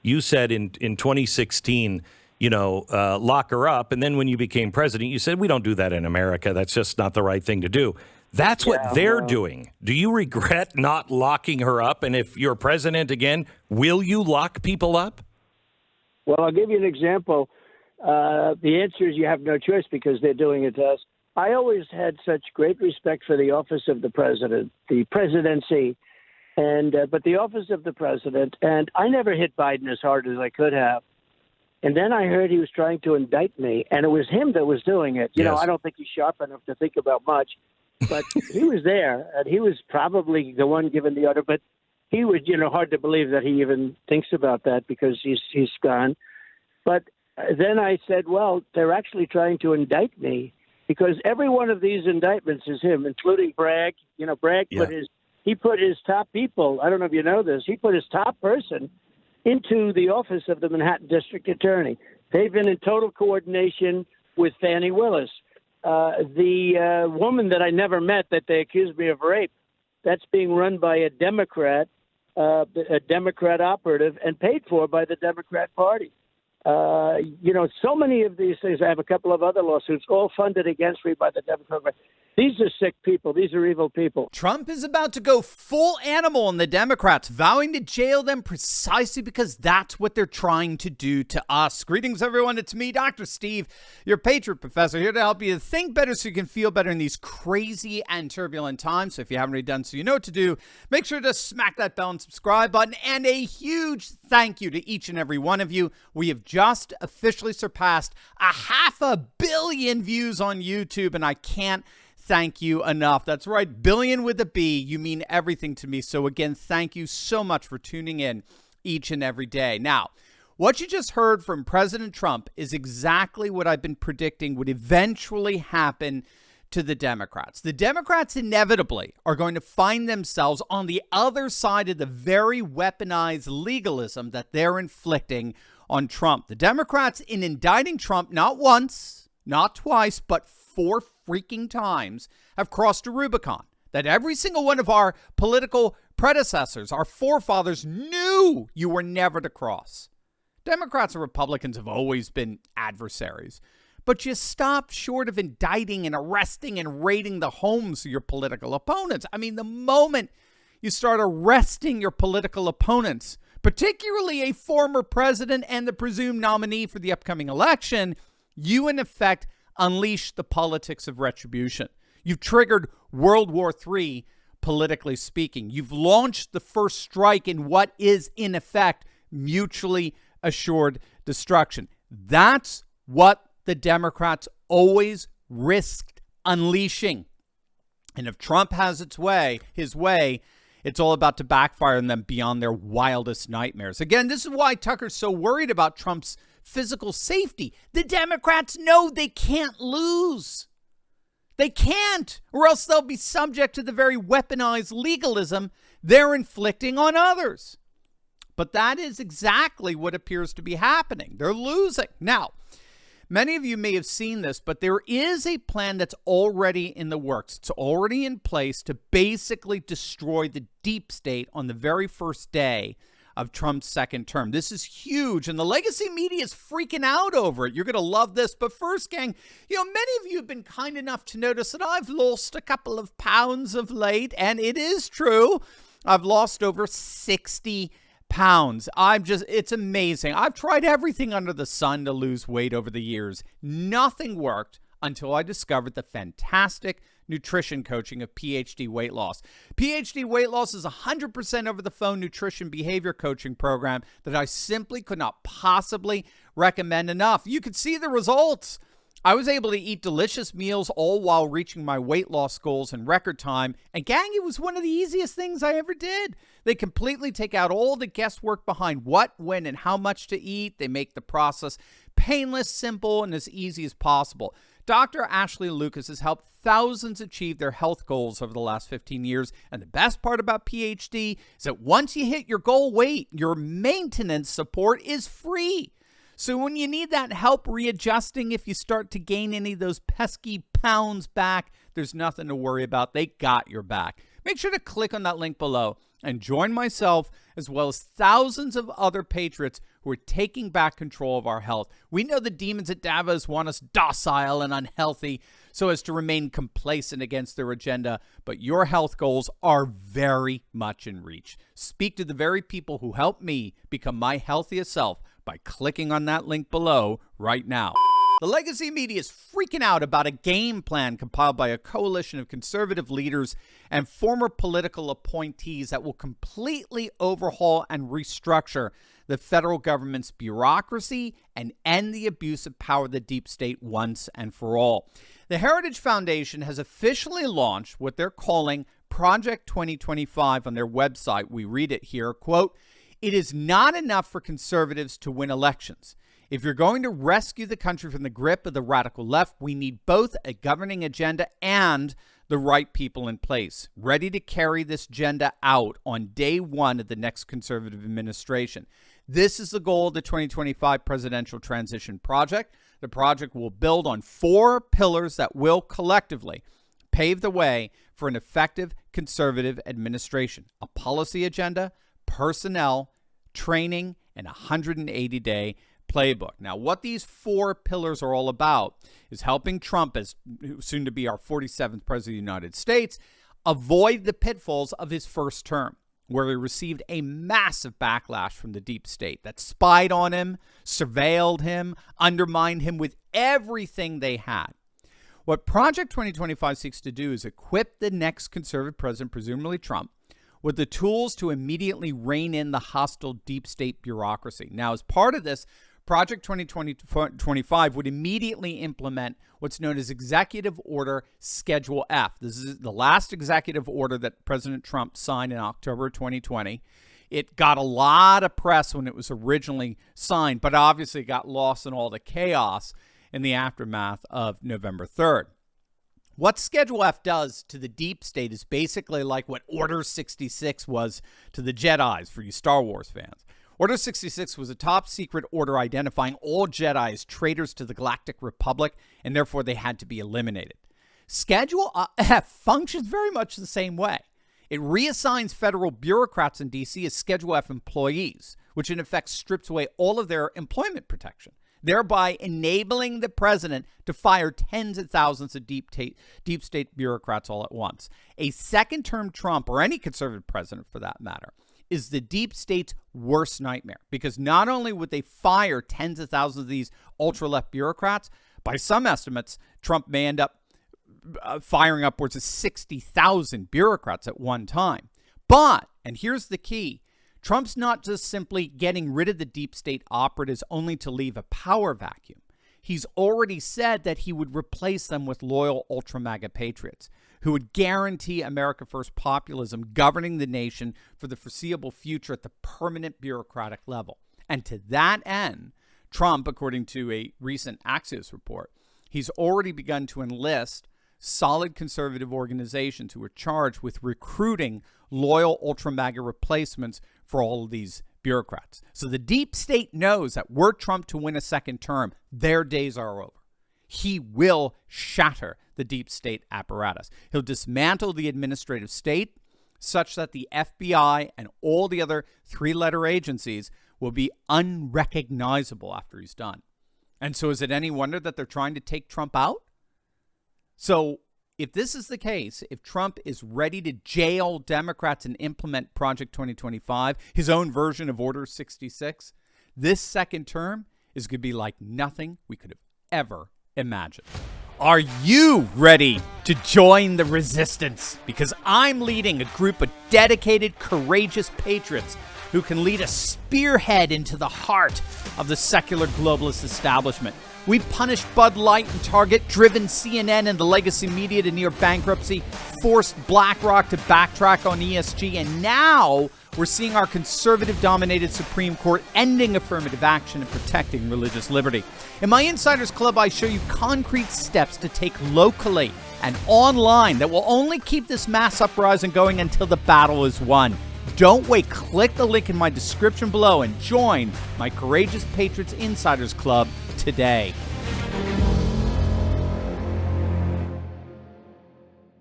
You said in 2016, lock her up. And then when you became president, you said, we don't do that in America. That's just not the right thing to do. That's what they're doing. Do you regret not locking her up? And if you're president again, will you lock people up? Well, I'll give you an example. The answer is you have no choice because they're doing it to us. I always had such great respect for the office of the president, the presidency, but the office of the president. And I never hit Biden as hard as I could have. And then I heard he was trying to indict me, and it was him that was doing it. You know, I don't think he's sharp enough to think about much, but he was there, and he was probably the one giving the order. But he was, hard to believe that he even thinks about that because he's gone. But then I said, well, they're actually trying to indict me because every one of these indictments is him, including Bragg. Bragg put his top people. I don't know if you know this. He put his top person into the office of the Manhattan District Attorney. They've been in total coordination with Fannie Willis. The woman that I never met that they accused me of rape, that's being run by a Democrat operative and paid for by the Democrat Party. So many of these things. I have a couple of other lawsuits, all funded against me by the Democrat Party. These are sick people. These are evil people. Trump is about to go full animal on the Democrats, vowing to jail them precisely because that's what they're trying to do to us. Greetings, everyone. It's me, Dr. Steve, your Patriot Professor, here to help you think better so you can feel better in these crazy and turbulent times. So if you haven't already done so, you know what to do. Make sure to smack that bell and subscribe button. And a huge thank you to each and every one of you. We have just officially surpassed 500 million views on YouTube, and I can't thank you enough. That's right, billion with a B. You mean everything to me. So again, thank you so much for tuning in each and every day. Now, what you just heard from President Trump is exactly what I've been predicting would eventually happen to the Democrats. The Democrats inevitably are going to find themselves on the other side of the very weaponized legalism that they're inflicting on Trump. The Democrats, in indicting Trump not once, not twice, but 4 freaking times, have crossed a Rubicon that every single one of our political predecessors, our forefathers, knew you were never to cross. Democrats and Republicans have always been adversaries, but you stop short of indicting and arresting and raiding the homes of your political opponents. I mean, the moment you start arresting your political opponents, particularly a former president and the presumed nominee for the upcoming election, you in effect unleash the politics of retribution. You've triggered World War III, politically speaking. You've launched the first strike in what is, in effect, mutually assured destruction. That's what the Democrats always risked unleashing. And if Trump has his way, it's all about to backfire on them beyond their wildest nightmares. Again, this is why Tucker's so worried about Trump's physical safety. The Democrats know they can't lose. They can't, or else they'll be subject to the very weaponized legalism they're inflicting on others. But that is exactly what appears to be happening. They're losing. Now, many of you may have seen this, but there is a plan that's already in the works. It's already in place to basically destroy the deep state on the very first day of Trump's second term. This is huge, and the legacy media is freaking out over it. You're going to love this. But first, gang, many of you have been kind enough to notice that I've lost a couple of pounds of late, and it is true. I've lost over 60 pounds. It's amazing. I've tried everything under the sun to lose weight over the years. Nothing worked until I discovered the fantastic nutrition coaching of PhD Weight Loss. PhD Weight Loss is 100% over-the-phone nutrition behavior coaching program that I simply could not possibly recommend enough. You could see the results. I was able to eat delicious meals all while reaching my weight loss goals in record time. And gang, it was one of the easiest things I ever did. They completely take out all the guesswork behind what, when, and how much to eat. They make the process painless, simple, and as easy as possible. Dr. Ashley Lucas has helped thousands achieve their health goals over the last 15 years. And the best part about PhD is that once you hit your goal weight, your maintenance support is free. So when you need that help readjusting, if you start to gain any of those pesky pounds back, there's nothing to worry about. They got your back. Make sure to click on that link below and join myself as well as thousands of other patriots who are taking back control of our health. We know the demons at Davos want us docile and unhealthy so as to remain complacent against their agenda, but your health goals are very much in reach. Speak to the very people who helped me become my healthiest self by clicking on that link below right now. The legacy media is freaking out about a game plan compiled by a coalition of conservative leaders and former political appointees that will completely overhaul and restructure the federal government's bureaucracy and end the abuse of power of the deep state once and for all. The Heritage Foundation has officially launched what they're calling Project 2025 on their website. We read it here, quote, "It is not enough for conservatives to win elections. If you're going to rescue the country from the grip of the radical left, we need both a governing agenda and the right people in place, ready to carry this agenda out on day one of the next conservative administration. This is the goal of the 2025 presidential transition project. The project will build on 4 pillars that will collectively pave the way for an effective conservative administration: a policy agenda, personnel, training, and a 180-day playbook." Now, what these 4 pillars are all about is helping Trump, as soon to be our 47th president of the United States, avoid the pitfalls of his first term, where he received a massive backlash from the deep state that spied on him, surveilled him, undermined him with everything they had. What Project 2025 seeks to do is equip the next conservative president, presumably Trump, with the tools to immediately rein in the hostile deep state bureaucracy. Now, as part of this, Project 2025 would immediately implement what's known as Executive Order Schedule F. This is the last executive order that President Trump signed in October 2020. It got a lot of press when it was originally signed, but obviously got lost in all the chaos in the aftermath of November 3rd. What Schedule F does to the deep state is basically like what Order 66 was to the Jedis, for you Star Wars fans. Order 66 was a top-secret order identifying all Jedi as traitors to the Galactic Republic, and therefore they had to be eliminated. Schedule F functions very much the same way. It reassigns federal bureaucrats in D.C. as Schedule F employees, which in effect strips away all of their employment protection, thereby enabling the president to fire tens of thousands of deep state bureaucrats all at once. A second-term Trump, or any conservative president for that matter, is the deep state's worst nightmare, because not only would they fire tens of thousands of these ultra-left bureaucrats, by some estimates, Trump may end up firing upwards of 60,000 bureaucrats at one time. But, and here's the key, Trump's not just simply getting rid of the deep state operatives only to leave a power vacuum. He's already said that he would replace them with loyal ultra-MAGA patriots who would guarantee America First populism governing the nation for the foreseeable future at the permanent bureaucratic level. And to that end, Trump, according to a recent Axios report, he's already begun to enlist solid conservative organizations who are charged with recruiting loyal ultra-MAGA replacements for all of these bureaucrats. So the deep state knows that were Trump to win a second term, their days are over. He will shatter the deep state apparatus. He'll dismantle the administrative state such that the FBI and all the other 3-letter agencies will be unrecognizable after he's done. And so is it any wonder that they're trying to take Trump out? So if this is the case, if Trump is ready to jail Democrats and implement Project 2025, his own version of Order 66, this second term is going to be like nothing we could have ever imagined. Are you ready to join the resistance? Because I'm leading a group of dedicated, courageous patriots who can lead a spearhead into the heart of the secular globalist establishment. We punished Bud Light and Target, driven CNN and the legacy media to near bankruptcy, forced BlackRock to backtrack on ESG, and now we're seeing our conservative-dominated Supreme Court ending affirmative action and protecting religious liberty. In my Insiders Club, I show you concrete steps to take locally and online that will only keep this mass uprising going until the battle is won. Don't wait. Click the link in my description below and join my Courageous Patriots Insiders Club today.